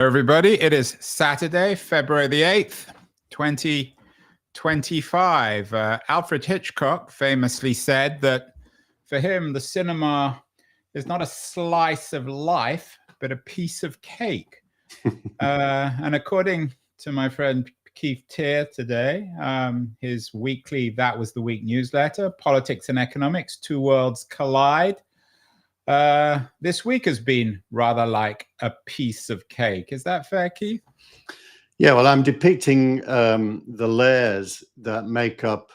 Everybody, it is Saturday, February the 8th, 2025. Alfred Hitchcock famously said that for him, the cinema is not a slice of life, but a piece of cake. And according to my friend Keith Teare today, his weekly That Was the Week newsletter, Politics and Economics, Two Worlds Collide, this week has been rather like a piece of cake. Is that fair, Keith? Yeah, well, I'm depicting the layers that make up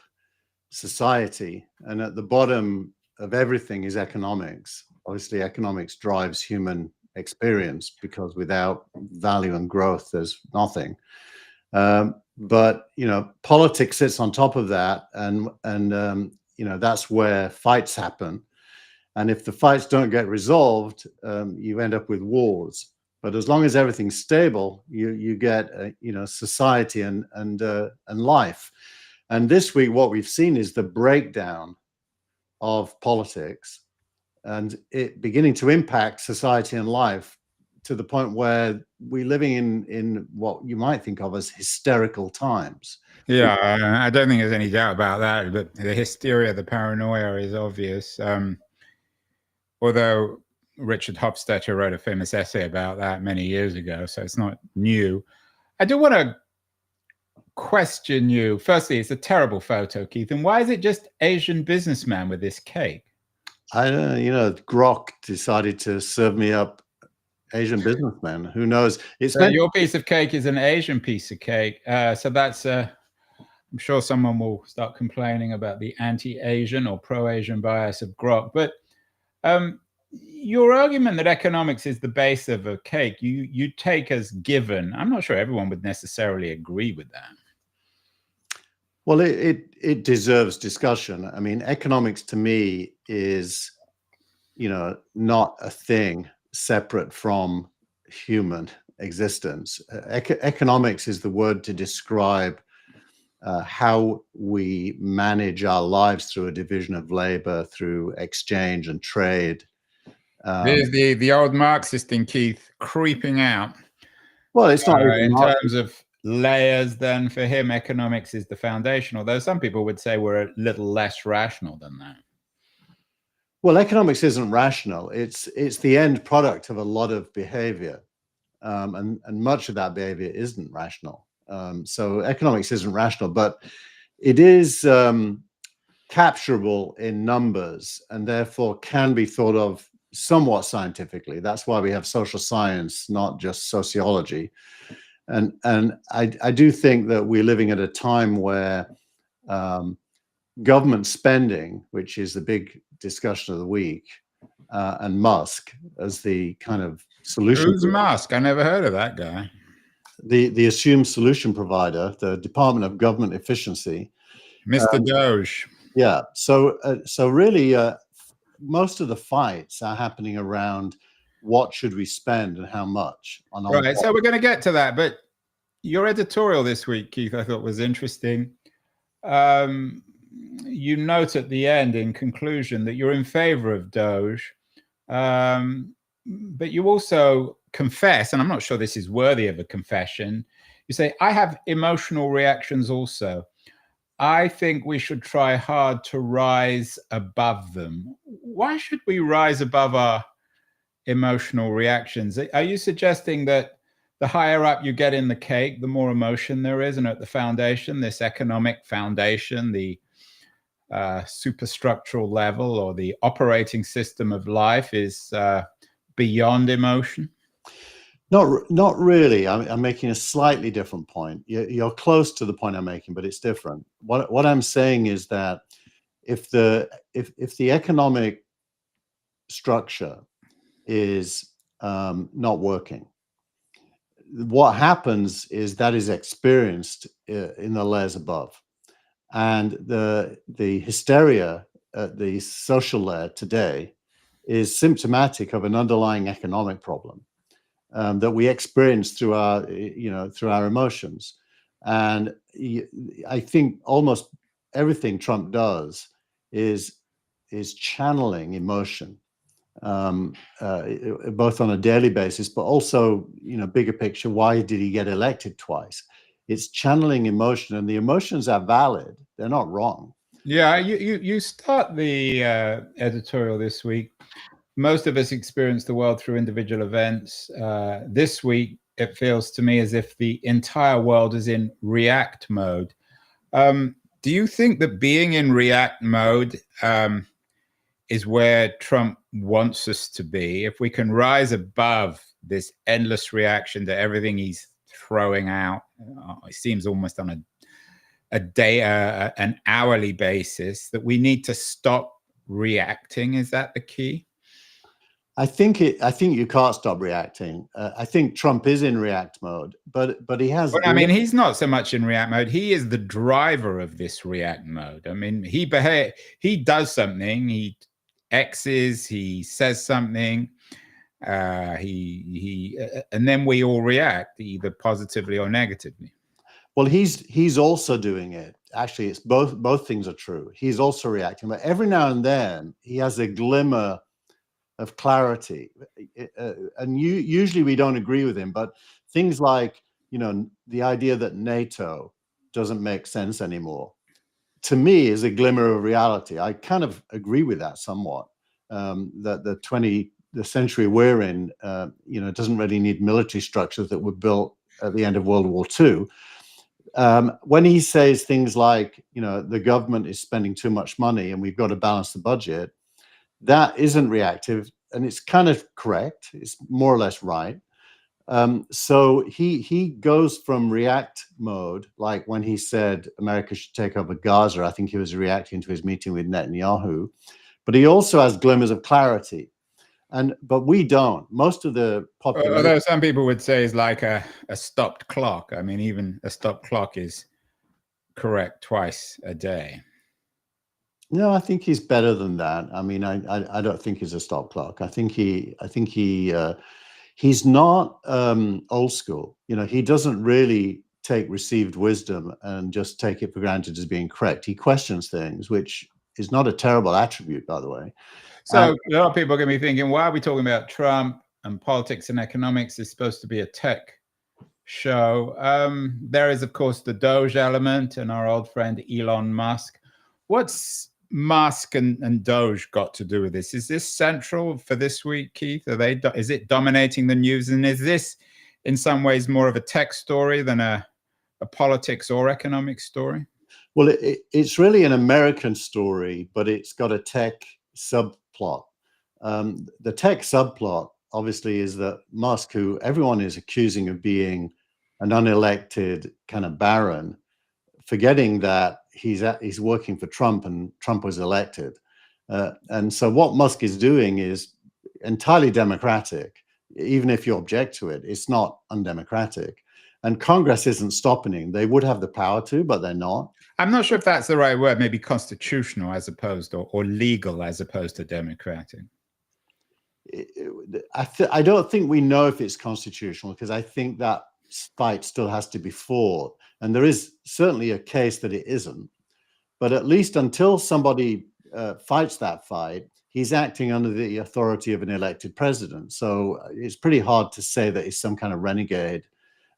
society. And at the bottom of everything is economics. Obviously, economics drives human experience because without value and growth, there's nothing. But, politics sits on top of that. And that's where fights happen. And if the fights don't get resolved, you end up with wars. But as long as everything's stable, you get society and life. And this week, what we've seen is the breakdown of politics, and it beginning to impact society and life to the point where we're living in what you might think of as hysterical times. Yeah, I don't think there's any doubt about that. But the hysteria, the paranoia is obvious. Although Richard Hofstadter wrote a famous essay about that many years ago, so it's not new. I do want to question you. Firstly, it's a terrible photo, Keith. And why is it just Asian businessman with this cake? I don't know, Grok decided to serve me up Asian businessman. Who knows? So your piece of cake is an Asian piece of cake. So that's, I'm sure someone will start complaining about the anti-Asian or pro-Asian bias of Grok. But your argument that economics is the base of a cake, you take as given. I'm not sure everyone would necessarily agree with that. Well, it deserves discussion. I mean, economics to me is, not a thing separate from human existence. Economics is the word to describe how we manage our lives through a division of labor, through exchange and trade. There's the old Marxist in Keith creeping out. Well, it's not in terms of layers. Then for him, economics is the foundation. Although some people would say we're a little less rational than that. Well, economics isn't rational. It's the end product of a lot of behavior, and much of that behavior isn't rational. So economics isn't rational, but it is capturable in numbers and therefore can be thought of somewhat scientifically. That's why we have social science, not just sociology. And I do think that we're living at a time where government spending, which is the big discussion of the week, and Musk as the kind of solution. Who's Musk? I never heard of that guy. The assumed solution provider, the Department of Government Efficiency, Mr. Doge. Yeah. So really, most of the fights are happening around what should we spend and how much. Right. So we're going to get to that, but your editorial this week, Keith, I thought was interesting. You note at the end, in conclusion, that you're in favor of Doge, but you also confess, and I'm not sure this is worthy of a confession, you say, I have emotional reactions also. I think we should try hard to rise above them. Why should we rise above our emotional reactions? Are you suggesting that the higher up you get in the cake, the more emotion there is, and at the foundation, this economic foundation, the superstructural level or the operating system of life is beyond emotion? Not really. I'm making a slightly different point. You're close to the point I'm making, but it's different. What I'm saying is that if the economic structure is not working, what happens is that is experienced in the layers above, and the hysteria at the social layer today is symptomatic of an underlying economic problem that we experience through our emotions. And I think almost everything Trump does is channeling emotion. both on a daily basis, but also, bigger picture, why did he get elected twice? It's channeling emotion, and the emotions are valid. They're not wrong. Yeah, you start the editorial this week. Most of us experience the world through individual events. This week, it feels to me as if the entire world is in react mode. Do you think that being in react mode is where Trump wants us to be? If we can rise above this endless reaction to everything he's throwing out, it seems almost on an hourly basis, that we need to stop reacting. Is that the key? I think you can't stop reacting. I think Trump is in react mode, but he has. Well, I mean, he's not so much in react mode. He is the driver of this react mode. I mean, he does something. He X's. He says something. And then we all react either positively or negatively. Well, he's also doing it. Actually, it's both things are true. He's also reacting, but every now and then he has a glimmer of clarity, and usually we don't agree with him, but things like the idea that NATO doesn't make sense anymore, to me, is a glimmer of reality. I kind of agree with that somewhat. That the century we're in, doesn't really need military structures that were built at the end of World War II. When he says things like, the government is spending too much money and we've got to balance the budget, that isn't reactive, and it's kind of correct. It's more or less right. So he goes from react mode, like when he said America should take over Gaza. I think he was reacting to his meeting with Netanyahu, but he also has glimmers of clarity. But we don't. Most of the population. Although some people would say it's like a stopped clock. I mean, even a stopped clock is correct twice a day. No, I think he's better than that. I mean, I don't think he's a stop clock. I think he's not old school. He doesn't really take received wisdom and just take it for granted as being correct. He questions things, which is not a terrible attribute, by the way. So a lot of people are going to be thinking, why are we talking about Trump and politics and economics? Is supposed to be a tech show. There is, of course, the Doge element and our old friend Elon Musk. What's Musk and Doge got to do with this? Is this central for this week, Keith? Is it dominating the news? And is this in some ways more of a tech story than a politics or economic story? Well, it's really an American story, but it's got a tech subplot. The tech subplot, obviously, is that Musk, who everyone is accusing of being an unelected kind of baron, forgetting that he's working for Trump and Trump was elected. And so what Musk is doing is entirely democratic. Even if you object to it, it's not undemocratic. And Congress isn't stopping him. They would have the power to, but they're not. I'm not sure if that's the right word, maybe constitutional as opposed or legal as opposed to democratic. I don't think we know if it's constitutional, because I think that fight still has to be fought. And there is certainly a case that it isn't. But at least until somebody fights that fight, he's acting under the authority of an elected president. So it's pretty hard to say that he's some kind of renegade.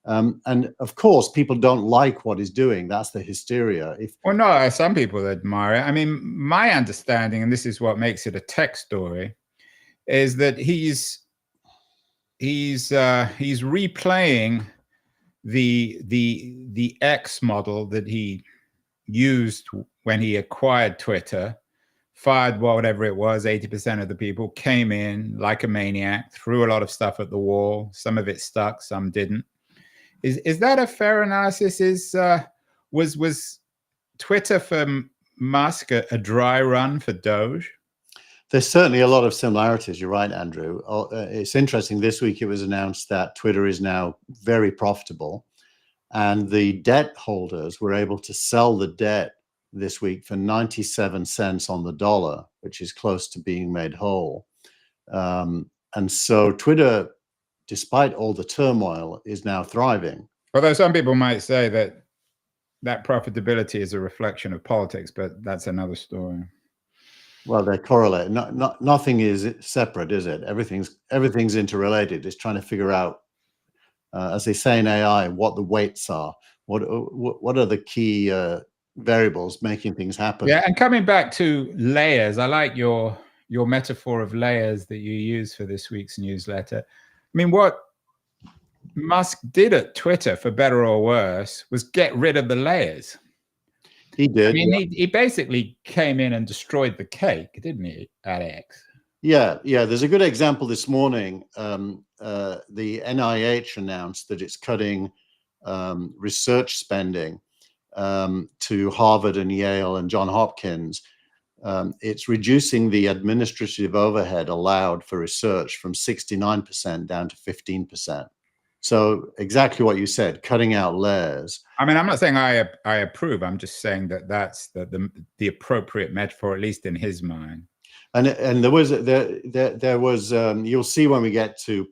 And of course, people don't like what he's doing. That's the hysteria. Well, no, some people admire it. I mean, my understanding, and this is what makes it a tech story, is that he's replaying the X model that he used when he acquired Twitter, fired whatever it was, 80% of the people, came in like a maniac, threw a lot of stuff at the wall. Some of it stuck, some didn't. Is that a fair analysis? Was Twitter for Musk a dry run for Doge? There's certainly a lot of similarities. You're right, Andrew. It's interesting. This week it was announced that Twitter is now very profitable, and the debt holders were able to sell the debt this week for 97 cents on the dollar, which is close to being made whole. And so Twitter, despite all the turmoil, is now thriving. Although some people might say that profitability is a reflection of politics, but that's another story. Well, they're correlated. Nothing is separate, is it? Everything's interrelated. It's trying to figure out, as they say in AI, what the weights are. What are the key variables making things happen? Yeah, and coming back to layers, I like your metaphor of layers that you use for this week's newsletter. I mean, what Musk did at Twitter, for better or worse, was get rid of the layers. He did. I mean, he basically came in and destroyed the cake, didn't he, at X? Yeah. There's a good example this morning. The NIH announced that it's cutting research spending to Harvard and Yale and Johns Hopkins. It's reducing the administrative overhead allowed for research from 69% down to 15%. So exactly what you said, cutting out layers. I mean, I'm not saying I approve. I'm just saying that that's the appropriate metaphor, at least in his mind. And there was you'll see when we get to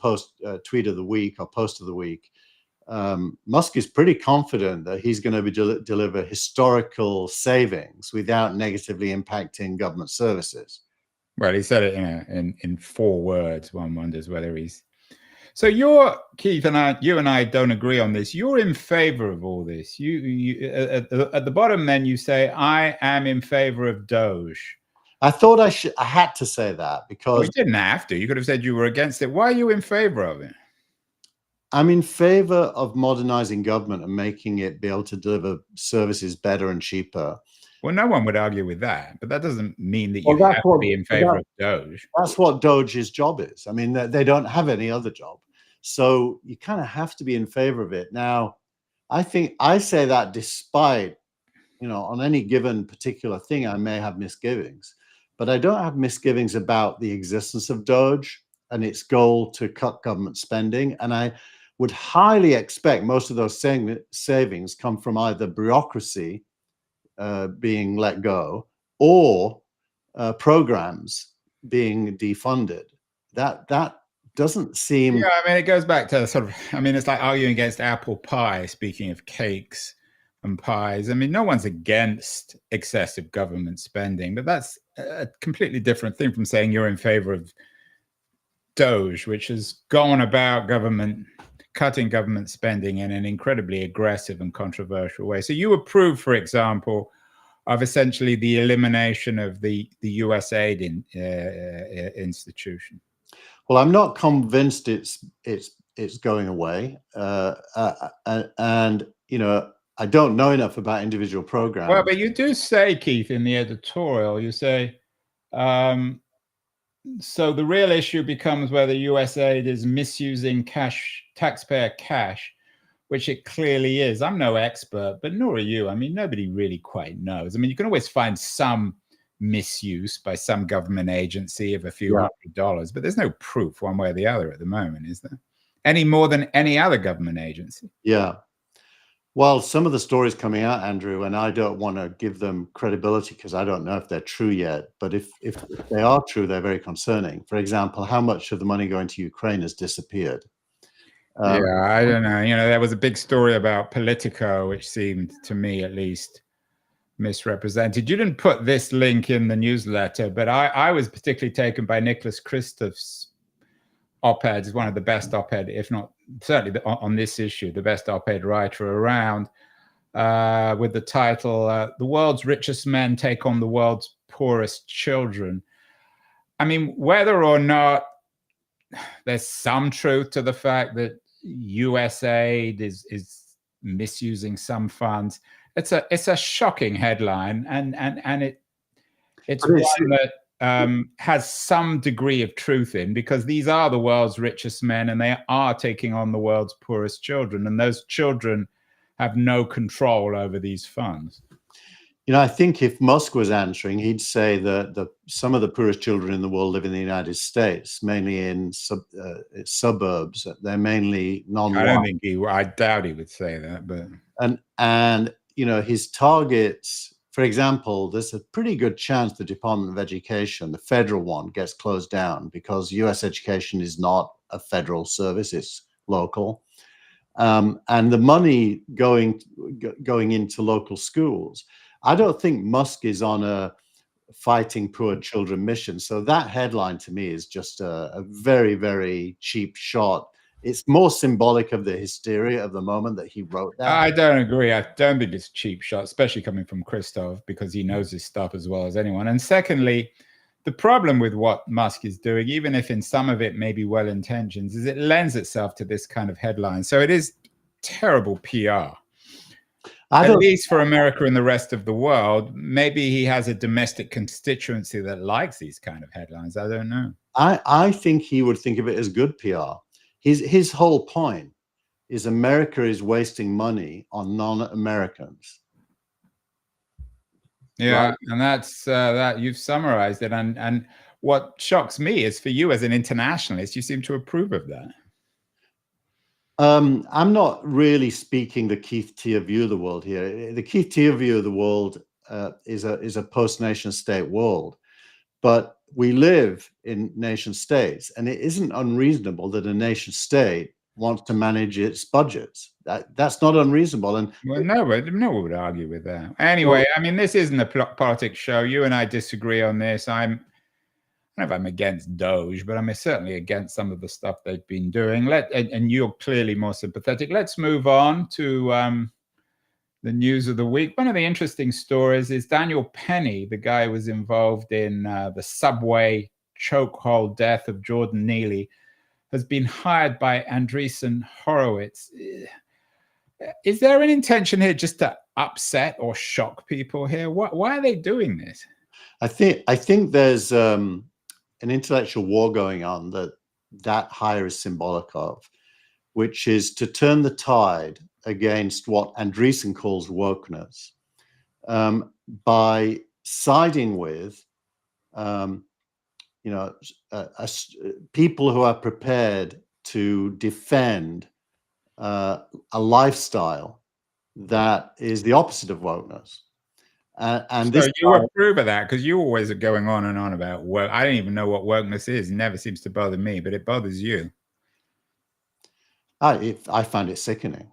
tweet of the week or post of the week. Musk is pretty confident that he's going to deliver historical savings without negatively impacting government services. Well, he said it in 4 words. One wonders whether he's. So Keith and you and I don't agree on this. You're in favor of all this. You at the bottom, then you say, I am in favor of Doge. I thought I had to say that because you didn't have to. You could have said you were against it. Why are you in favor of it? I'm in favor of modernizing government and making it be able to deliver services better and cheaper. Well, no one would argue with that, but that doesn't mean that you have to be in favor of Doge. That's what Doge's job is. I mean, they don't have any other job. So you kind of have to be in favor of it. Now, I think I say that despite, on any given particular thing, I may have misgivings, but I don't have misgivings about the existence of Doge and its goal to cut government spending. And I would highly expect most of those savings come from either bureaucracy being let go or programs being defunded. That doesn't seem. Yeah, I mean, it goes back to it's like arguing against apple pie, speaking of cakes and pies. I mean, no one's against excessive government spending, but that's a completely different thing from saying you're in favor of Doge, which has gone about cutting government spending in an incredibly aggressive and controversial way. So you approve, for example, of essentially the elimination of the USAID institution. Well, I'm not convinced it's going away, and I don't know enough about individual programs. Well, but you do say, Keith, in the editorial, you say, so the real issue becomes whether USAID is misusing taxpayer cash, which it clearly is. I'm no expert, but nor are you. I mean, nobody really quite knows. I mean, you can always find some misuse by some government agency of a few $100, but there's no proof one way or the other at the moment, is there? Any more than any other government agency. Yeah. Well, some of the stories coming out, Andrew, and I don't want to give them credibility because I don't know if they're true yet, but if they are true, they're very concerning. For example, how much of the money going to Ukraine has disappeared? Yeah, I don't know. There was a big story about Politico, which seemed, to me at least, misrepresented. You didn't put this link in the newsletter, but I was particularly taken by Nicholas Kristof's op-ed. It's one of the best op-ed, if not certainly on this issue, the best op-ed writer around, with the title, The World's Richest Men Take on the World's Poorest Children. I mean, whether or not there's some truth to the fact that USAID is misusing some funds, it's a shocking headline, and it's one that has some degree of truth in, because these are the world's richest men and they are taking on the world's poorest children, and those children have no control over these funds. I think if Musk was answering, he'd say that some of the poorest children in the world live in the United States, mainly in suburbs. They're mainly non-white. I doubt he would say that, but and his targets. For example, there's a pretty good chance the Department of Education, the federal one, gets closed down because U.S. education is not a federal service; it's local, and the money going into local schools. I don't think Musk is on fighting poor children mission. So that headline to me is just a very, very cheap shot. It's more symbolic of the hysteria of the moment that he wrote that. I don't agree. I don't think it's a cheap shot, especially coming from Christoph, because he knows his stuff as well as anyone. And secondly, the problem with what Musk is doing, even if in some of it may be well-intentioned, is it lends itself to this kind of headline. So it is terrible PR. At least for America and the rest of the world. Maybe he has a domestic constituency that likes these kind of headlines. I don't know. I think he would think of it as good PR. His whole point is America is wasting money on non-Americans. Yeah, right? And that's that you've summarized it. And what shocks me is for you as an internationalist, you seem to approve of that. I'm not really speaking the Keith Teare view of the world here. The Keith Teare view of the world is a post-nation state world, but we live in nation states, and it isn't unreasonable that a nation state wants to manage its budgets. That's not unreasonable. And well, no one would argue with that. Anyway, well, I mean, this isn't a politics show. You and I disagree on this. I don't know if I'm against Doge, but I'm certainly against some of the stuff they've been doing. And you're clearly more sympathetic. Let's move on to the news of the week. One of the interesting stories is Daniel Penny, the guy who was involved in the subway chokehold death of Jordan Neely, has been hired by Andreessen Horowitz. Is there an intention here just to upset or shock people here? Why are they doing this? I think there's an intellectual war going on that hire is symbolic of, which is to turn the tide against what Andreessen calls wokeness, by siding with people who are prepared to defend a lifestyle that is the opposite of wokeness. And so you approve of that, because you always are going on and on about woke. I don't even know what wokeness is. It never seems to bother me, but it bothers you. I find it sickening.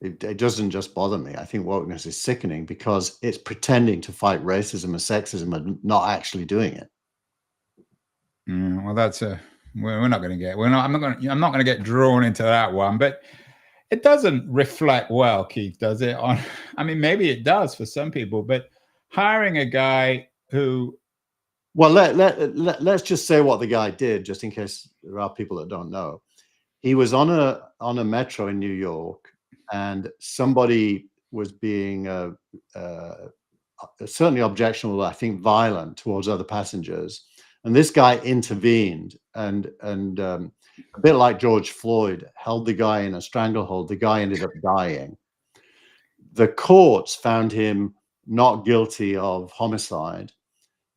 It doesn't just bother me. I think wokeness is sickening because it's pretending to fight racism and sexism and not actually doing it. Well, that's we're not going to get. I'm not going to get drawn into that one, but it doesn't reflect well, Keith, does it? I mean, maybe it does for some people, but hiring a guy who... Well, let's just say what the guy did, just in case there are people that don't know. He was on a metro in New York, and somebody was being certainly objectionable, I think violent towards other passengers. And this guy intervened and a bit like George Floyd, held the guy in a stranglehold. The guy ended up dying. The courts found him not guilty of homicide,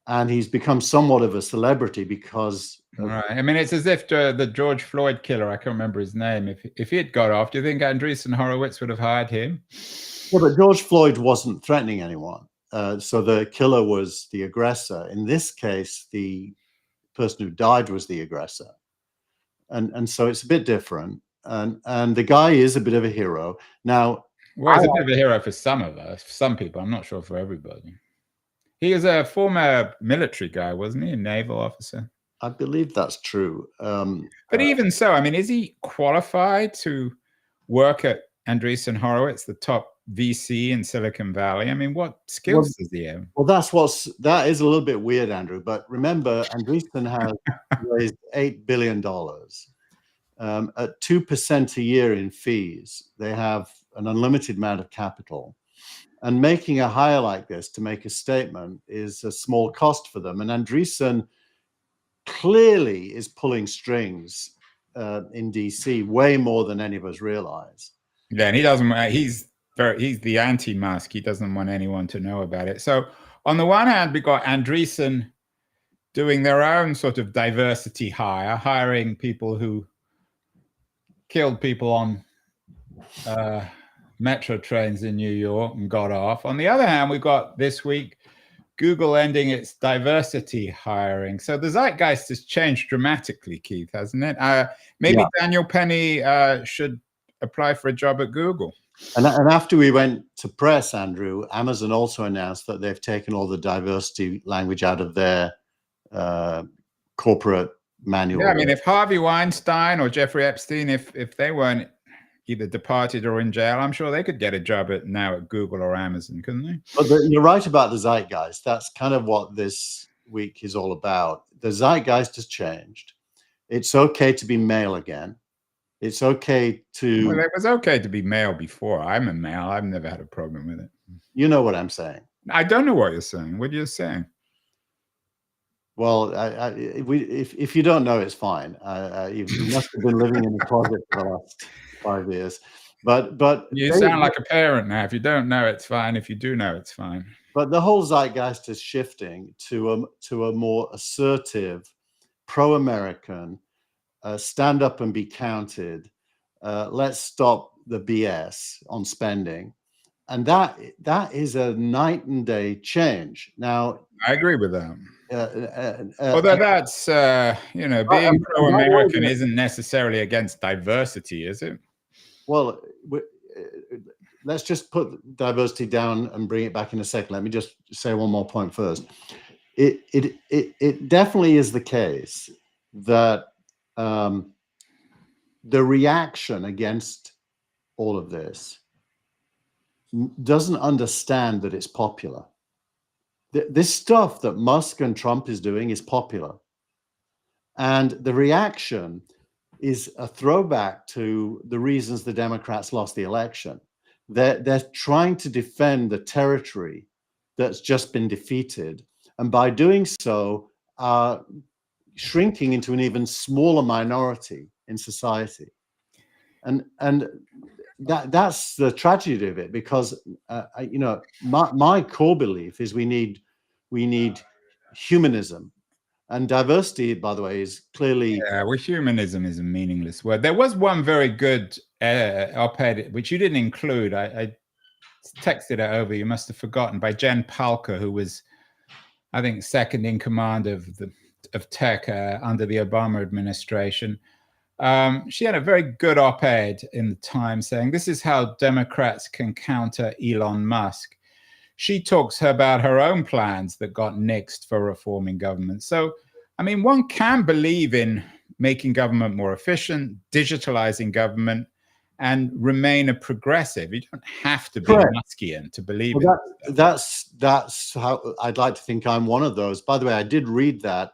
and he's become somewhat of a celebrity because... Right. I mean, it's as if the George Floyd killer, I can't remember his name, if he had got off, do you think Andreessen Horowitz would have hired him? Yeah, but George Floyd wasn't threatening anyone. So the killer was the aggressor. In this case, the person who died was the aggressor. And so it's a bit different. And the guy is a bit of a hero. Now, well, he's a bit of a hero for some of us, for some people. I'm not sure for everybody. He was a former military guy, wasn't he? A naval officer. I believe that's true. But even so, I mean, is he qualified to work at Andreessen Horowitz, the top VC in Silicon Valley? I mean, what skills does he have? Well, that is a little bit weird, Andrew. But remember, Andreessen has raised $8 billion at 2% a year in fees. They have an unlimited amount of capital, and making a hire like this to make a statement is a small cost for them. And Andreessen clearly is pulling strings in DC way more than any of us realize. Yeah, and he doesn't. He's the anti-Musk. He doesn't want anyone to know about it. So on the one hand, we got Andreessen doing their own sort of diversity hire, hiring people who killed people on metro trains in New York and got off. On the other hand, we've got this week Google ending its diversity hiring. So the zeitgeist has changed dramatically, Keith, hasn't it? Maybe Daniel Penny should apply for a job at Google. And after we went to press, Andrew, Amazon also announced that they've taken all the diversity language out of their corporate manual. Yeah, I mean, if Harvey Weinstein or Jeffrey Epstein, if they weren't either departed or in jail, I'm sure they could get a job now at Google or Amazon, couldn't they? But you're right about the zeitgeist. That's kind of what this week is all about. The zeitgeist has changed. It's okay to be male again. It's okay to... Well, it was okay to be male before. I'm a male. I've never had a problem with it. You know what I'm saying. I don't know what you're saying. What are you saying? Well, if you don't know, it's fine. You must have been living in the closet for the last 5 years. But you sound like a parent now. If you don't know, it's fine. If you do know, it's fine. But the whole zeitgeist is shifting to a more assertive, pro-American, stand up and be counted. Let's stop the BS on spending, and that is a night and day change. Now, I agree with that. Although that's being pro-American isn't necessarily against diversity, is it? Well, let's just put diversity down and bring it back in a second. Let me just say one more point first. It definitely is the case that the reaction against all of this doesn't understand that it's popular. This stuff that Musk and Trump is doing is popular. And the reaction is a throwback to the reasons the Democrats lost the election. They're trying to defend the territory that's just been defeated. And by doing so, shrinking into an even smaller minority in society. And that's the tragedy of it, because my core belief is we need humanism, and diversity, by the way, is clearly... well, humanism is a meaningless word. There was one very good op-ed which you didn't include. I texted it over. You must have forgotten, by Jen Palka, who was, I think, second in command of tech under the Obama administration. She had a very good op-ed in the Times saying, this is how Democrats can counter Elon Musk. She talks about her own plans that got nixed for reforming government. So, I mean, one can believe in making government more efficient, digitalizing government, and remain a progressive. You don't have to be Muskian to believe in that's how I'd like to think I'm one of those. By the way, I did read that.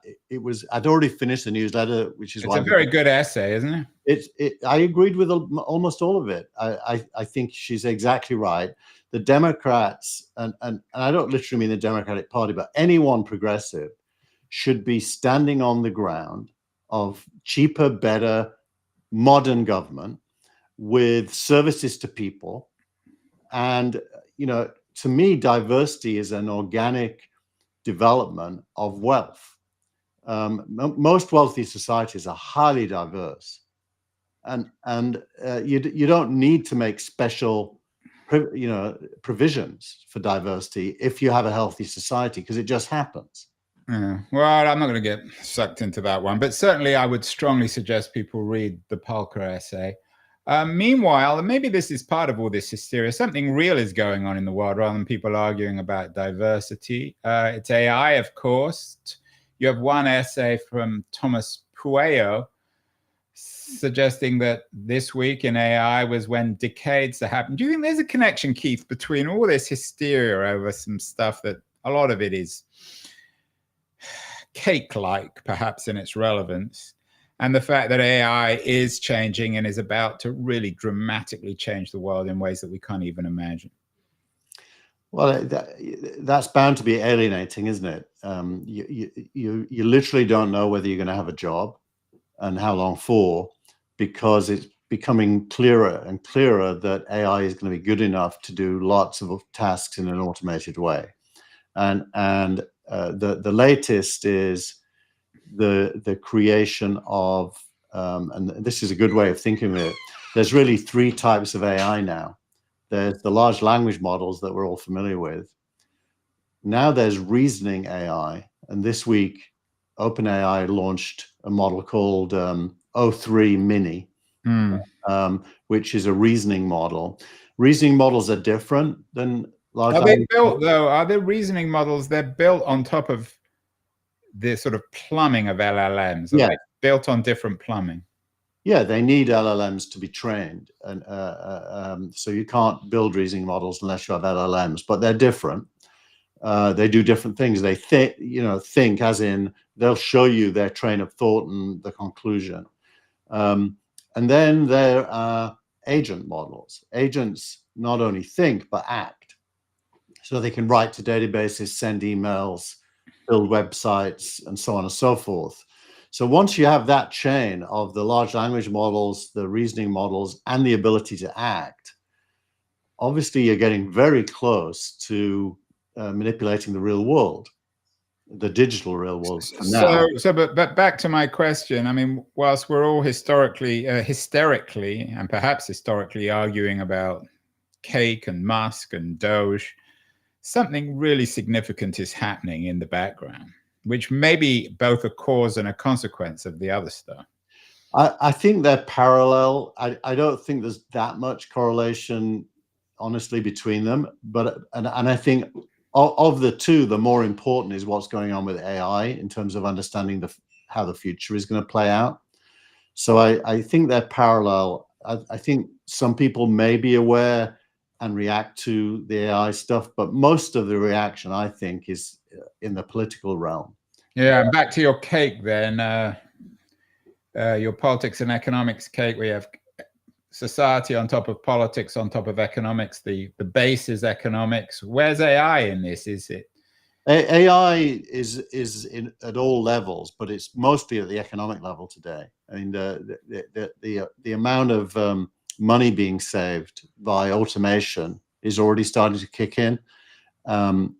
I'd already finished the newsletter, which is why it's a very good essay, isn't it? I agreed with almost all of it. I think she's exactly right. The Democrats, and I don't literally mean the Democratic Party, but anyone progressive should be standing on the ground of cheaper, better, modern government with services to people. And, to me, diversity is an organic development of wealth. Most wealthy societies are highly diverse, and you don't need to make special provisions for diversity if you have a healthy society, because it just happens. Yeah. Well, I'm not going to get sucked into that one, but certainly I would strongly suggest people read the Palka essay. Meanwhile, and maybe this is part of all this hysteria, something real is going on in the world rather than people arguing about diversity. It's AI, of course. You have one essay from Thomas Pueyo suggesting that this week in AI was when decades have happened. Do you think there's a connection, Keith, between all this hysteria over some stuff that a lot of it is cake-like, perhaps, in its relevance, and the fact that AI is changing and is about to really dramatically change the world in ways that we can't even imagine? Well, that's bound to be alienating, isn't it? You literally don't know whether you're going to have a job and how long for, because it's becoming clearer and clearer that AI is going to be good enough to do lots of tasks in an automated way. And the latest is the creation of, and this is a good way of thinking of it, there's really three types of AI now. There's the large language models that we're all familiar with. Now there's reasoning AI. And this week, OpenAI launched a model called O3 Mini, which is a reasoning model. Reasoning models are different than large Are they language built, models. though? Are the reasoning models, they're built on top of the sort of plumbing of LLMs? Are they built on different plumbing? Yeah, they need LLMs to be trained, and so you can't build reasoning models unless you have LLMs. But they're different. They do different things. They think as in they'll show you their train of thought and the conclusion. And then there are agent models. Agents not only think but act, so they can write to databases, send emails, build websites, and so on and so forth. So once you have that chain of the large language models, the reasoning models, and the ability to act, obviously you're getting very close to manipulating the real world, the digital real world for now. But back to my question. I mean, whilst we're all hysterically and perhaps historically arguing about Cake and Musk and Doge, something really significant is happening in the background, which may be both a cause and a consequence of the other stuff. I think they're parallel. I don't think there's that much correlation, honestly, between them. But and I think of the two, the more important is what's going on with AI in terms of understanding how the future is going to play out. So I think they're parallel. I think some people may be aware and react to the AI stuff, but most of the reaction, I think, is in the political realm. Yeah, and back to your Cake then, your politics and economics Cake. We have society on top of politics on top of economics. The base is economics. Where's AI in this? Is it? AI is in at all levels, but it's mostly at the economic level today. I mean, the amount of money being saved by automation is already starting to kick in. One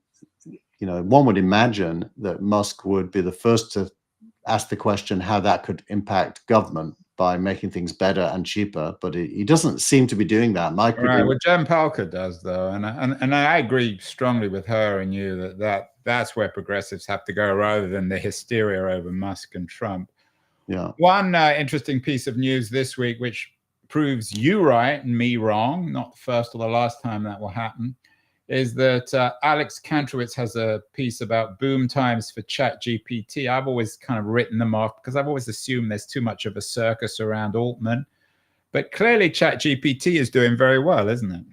would imagine that Musk would be the first to ask the question how that could impact government by making things better and cheaper, but he doesn't seem to be doing that. Right. Well, Jen Palka does, though, and I agree strongly with her and you that's where progressives have to go rather than the hysteria over Musk and Trump. Yeah. One interesting piece of news this week, which proves you right and me wrong, not the first or the last time that will happen, is that Alex Kantrowitz has a piece about boom times for ChatGPT. I've always kind of written them off because I've always assumed there's too much of a circus around Altman. But clearly ChatGPT is doing very well, isn't it?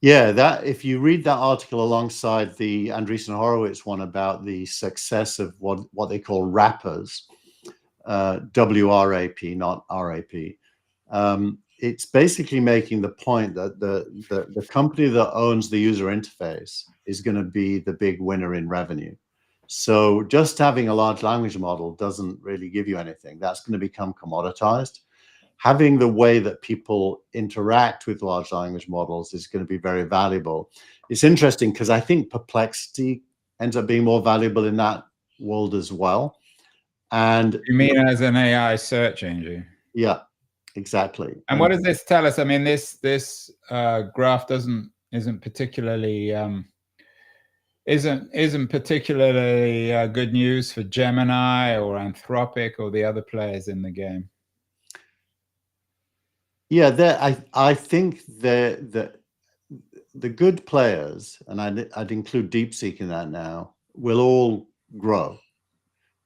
Yeah, if you read that article alongside the Andreessen Horowitz one about the success of what they call wrappers, WRAP, not RAP, it's basically making the point that the company that owns the user interface is going to be the big winner in revenue. So just having a large language model doesn't really give you anything. That's going to become commoditized. Having the way that people interact with large language models is going to be very valuable. It's interesting because I think Perplexity ends up being more valuable in that world as well. And you mean as an AI search engine? Yeah, exactly. And what does this tell us? I mean, this graph isn't particularly isn't particularly good news for Gemini or Anthropic or the other players in the game. Yeah, I think the good players, and I'd include DeepSeek in that now, will all grow,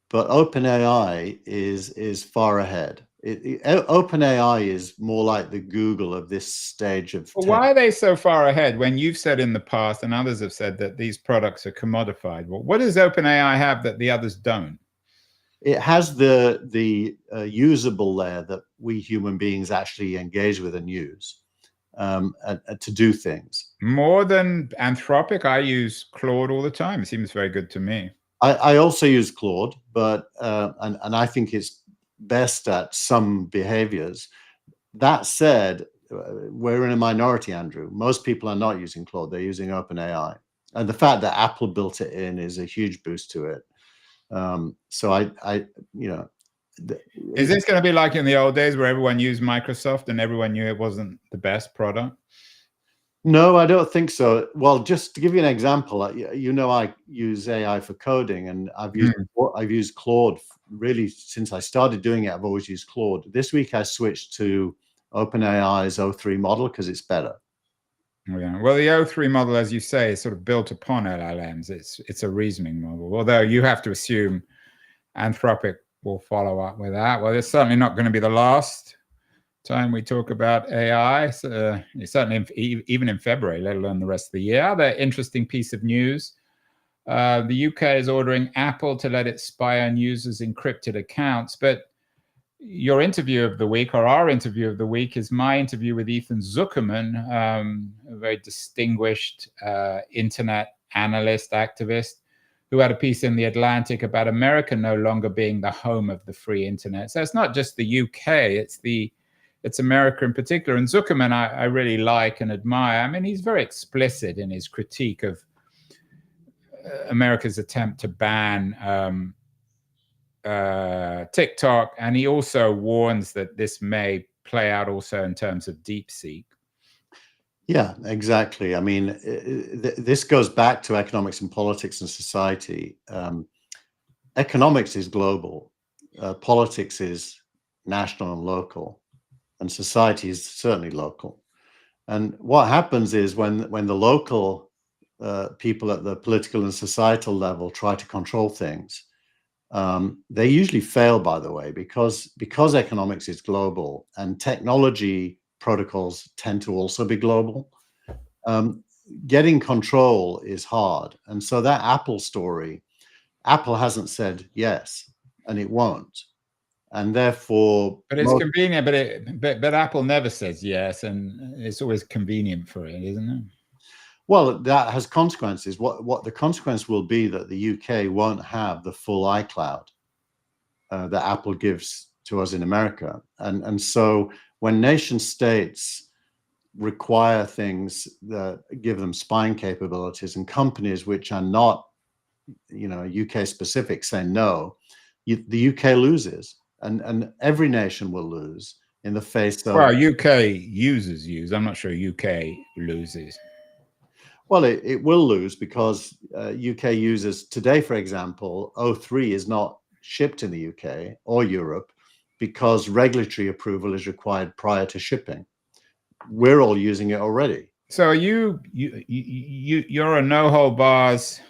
but OpenAI is far ahead. OpenAI is more like the Google of this stage of. Well, why are they so far ahead when you've said in the past and others have said that these products are commodified? Well, what does OpenAI have that the others don't? It has the usable layer that we human beings actually engage with and use to do things. More than Anthropic? I use Claude all the time. It seems very good to me. I also use Claude, but and I think it's best at some behaviors. That said, we're in a minority, Andrew. Most people are not using Claude; they're using OpenAI, and the fact that Apple built it in is a huge boost to it. So is this going to be like in the old days where everyone used Microsoft and everyone knew it wasn't the best product? No, I don't think so. Well, just to give you an example, I use AI for coding, and I've used Claude really since I started doing it. I've always used Claude. This week I switched to OpenAI's O3 model because it's better. Yeah. Well, the O3 model, as you say, is sort of built upon LLMs. It's a reasoning model, although you have to assume Anthropic will follow up with that. Well, it's certainly not going to be the last time we talk about AI. So, certainly even in February, let alone the rest of the year. Other interesting piece of news. The UK is ordering Apple to let it spy on users' encrypted accounts. But your interview of the week, or our interview of the week, is my interview with Ethan Zuckerman, a very distinguished internet analyst, activist, who had a piece in The Atlantic about America no longer being the home of the free internet. So it's not just the UK, it's America in particular. And Zuckerman, I really like and admire. I mean, he's very explicit in his critique of America's attempt to ban TikTok, and he also warns that this may play out also in terms of DeepSeek. Yeah, exactly. I mean, this goes back to economics and politics and society. Economics is global, politics is national and local, and society is certainly local. And what happens is when the local people at the political and societal level try to control things, they usually fail, by the way, because economics is global and technology protocols tend to also be global. Getting control is hard. And so that Apple story, Apple hasn't said yes, and it won't. And therefore... But it's convenient, but Apple never says yes, and it's always convenient for it, isn't it? Well, that has consequences. What the consequence will be that the UK won't have the full iCloud that Apple gives to us in America. And so when nation states require things that give them spying capabilities, and companies which are not, UK specific say no, the UK loses, and every nation will lose in the face of... Well, UK users use. I'm not sure UK loses. Well, it will lose because UK users today, for example, O3 is not shipped in the UK or Europe because regulatory approval is required prior to shipping. We're all using it already. So you're a no-hold-bars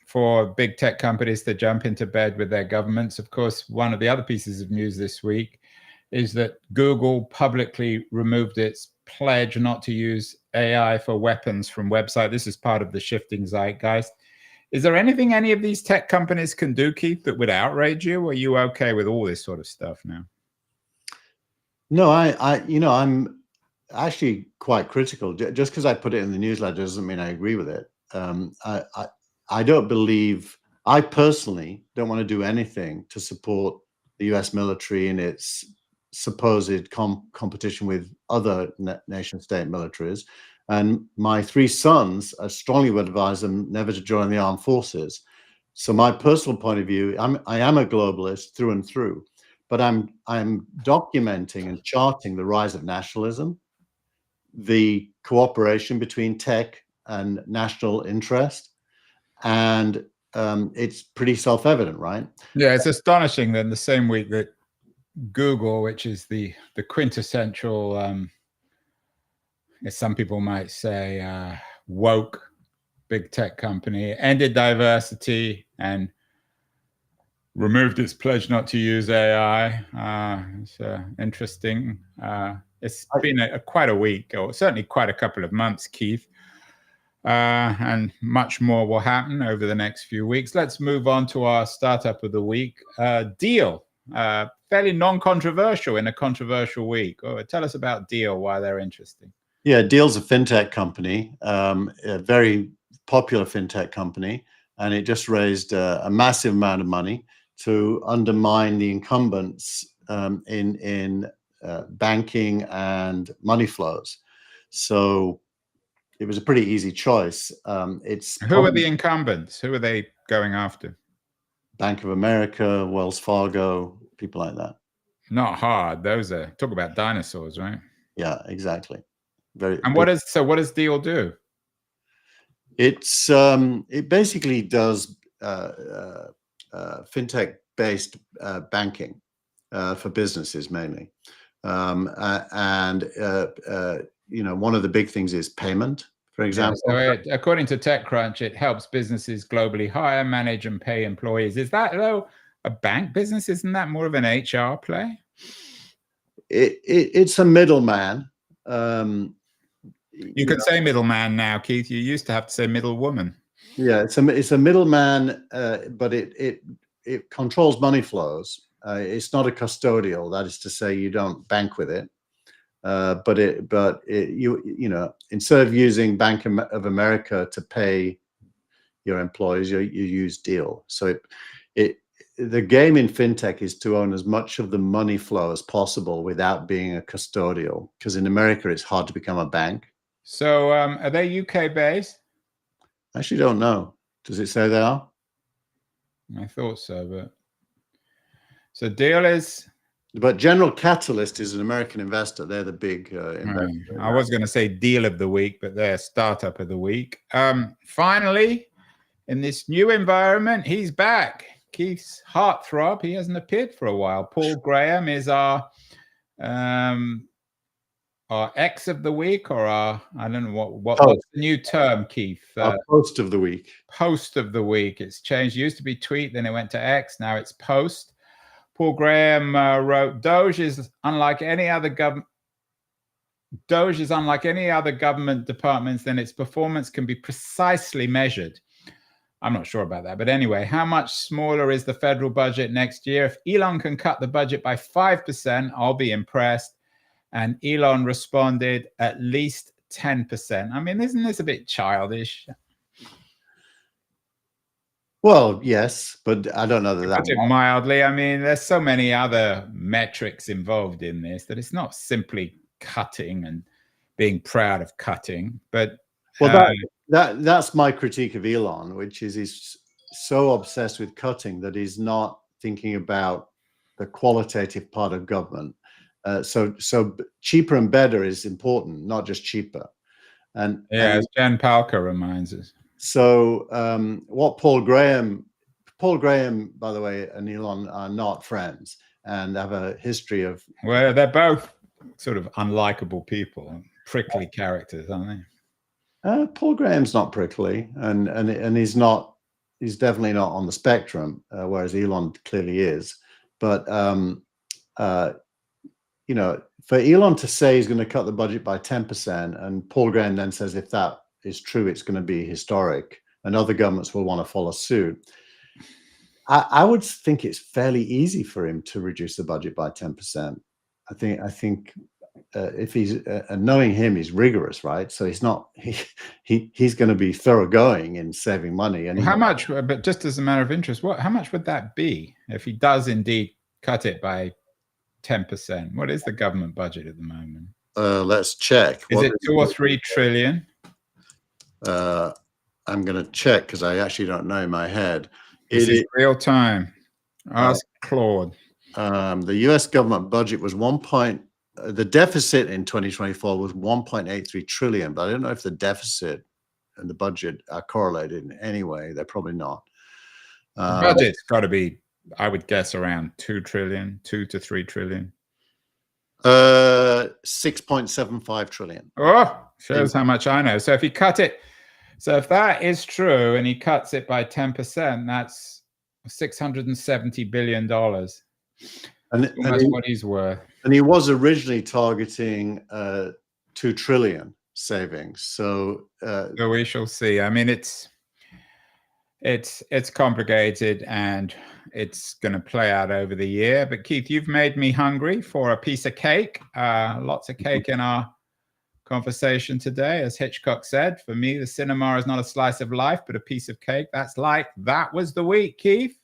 for big tech companies to jump into bed with their governments. Of course, one of the other pieces of news this week is that Google publicly removed its pledge not to use AI for weapons from website. This is part of the shifting zeitgeist. Is there anything any of these tech companies can do, Keith, that would outrage you? Or are you okay with all this sort of stuff now? No, I'm actually quite critical. Just because I put it in the newsletter doesn't mean I agree with it. I don't believe, I personally don't want to do anything to support the US military in its supposed competition with other nation state militaries. And my 3 sons, I strongly would advise them never to join the armed forces. So my personal point of view, I am a globalist through and through, but I'm documenting and charting the rise of nationalism, the cooperation between tech and national interest, and it's pretty self-evident, right? Yeah, it's astonishing that in the same week that Google, which is the quintessential, as some people might say, woke big tech company, ended diversity and removed its pledge not to use AI. It's interesting. It's been quite a week, or certainly quite a couple of months, Keith. And much more will happen over the next few weeks. Let's move on to our startup of the week, Deel. Fairly non-controversial in a controversial week. Tell us about Deel, why they're interesting. Yeah, Deel's a fintech company, a very popular fintech company, and it just raised a massive amount of money to undermine the incumbents in banking and money flows. So it was a pretty easy choice. Who are the incumbents? Who are they going after? Bank of America, Wells Fargo, people like that. Not hard. Those are, talk about dinosaurs, right? Yeah, exactly. And what does Deal do? It basically does fintech-based banking for businesses mainly, and one of the big things is payment, for example. Yeah, so according to TechCrunch, it helps businesses globally hire, manage, and pay employees. Is that though a bank business? Isn't that more of an HR play? It's a middleman. You can say middleman now, Keith. You used to have to say middlewoman. Yeah, it's a middleman, but it controls money flows. It's not a custodial. That is to say, you don't bank with it. But instead of using Bank of America to pay your employees, you use Deal. So the game in fintech is to own as much of the money flow as possible without being a custodial, because in America it's hard to become a bank. So are they UK based? I actually don't know. Does it say they are? I thought so, but so Deal is. But General Catalyst is an American investor. They're the big investor. I was going to say Deal of the Week, but they're Startup of the Week. Finally, in this new environment, he's back. Keith's heartthrob. He hasn't appeared for a while. Paul Graham is our X of the week, or I don't know what's the new term, Keith? Our post of the week. Post of the week. It's changed. It used to be tweet, then it went to X. Now it's post. Paul Graham wrote, Doge is unlike any other government. Doge is unlike any other government departments, then its performance can be precisely measured. I'm not sure about that, but anyway, how much smaller is the federal budget next year? If Elon can cut the budget by 5%, I'll be impressed. And Elon responded, at least 10%. I mean, isn't this a bit childish? Well, yes, but I don't know that. Put it mildly. I mean, there's so many other metrics involved in this that it's not simply cutting and being proud of cutting. But that's my critique of Elon, which is he's so obsessed with cutting that he's not thinking about the qualitative part of government. So cheaper and better is important, not just cheaper. And as Jen Palka reminds us. So what Paul Graham, by the way, and Elon are not friends and have a history of. Well, they're both sort of unlikable people, prickly characters, aren't they? Paul Graham's not prickly, and he's definitely not on the spectrum, whereas Elon clearly is. But for Elon to say he's going to cut the budget by 10%, and Paul Graham then says if that is true, it's going to be historic, and other governments will want to follow suit. I would think it's fairly easy for him to reduce the budget by 10%. I think if he's knowing him, he's rigorous, right? So he's not he's going to be thoroughgoing in saving money. And how much? But just as a matter of interest, how much would that be if he does indeed cut it by 10%? What is the government budget at the moment? Let's check. Is it 2 or 3 trillion? I'm going to check because I actually don't know in my head. It is real time. Ask Claude. The U.S. government budget was the deficit in 2024 was 1.83 trillion, but I don't know if the deficit and the budget are correlated in any way. They're probably not. The budget's got to be, I would guess, around 2 trillion, 2 to 3 trillion. 6.75 trillion. Oh, shows how much I know. So if he cut it, so if that is true and he cuts it by 10%, that's $670 billion. And that's what he's worth. And he was originally targeting 2 trillion savings. So we shall see. I mean, it's complicated and it's going to play out over the year. But Keith, you've made me hungry for a piece of cake. Lots of cake in our conversation today. As Hitchcock said, for me, the cinema is not a slice of life, but a piece of cake. That was the week, Keith.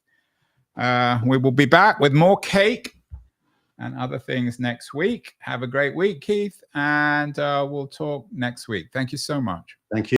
We will be back with more cake and other things next week. Have a great week, Keith, and we'll talk next week. Thank you so much. Thank you.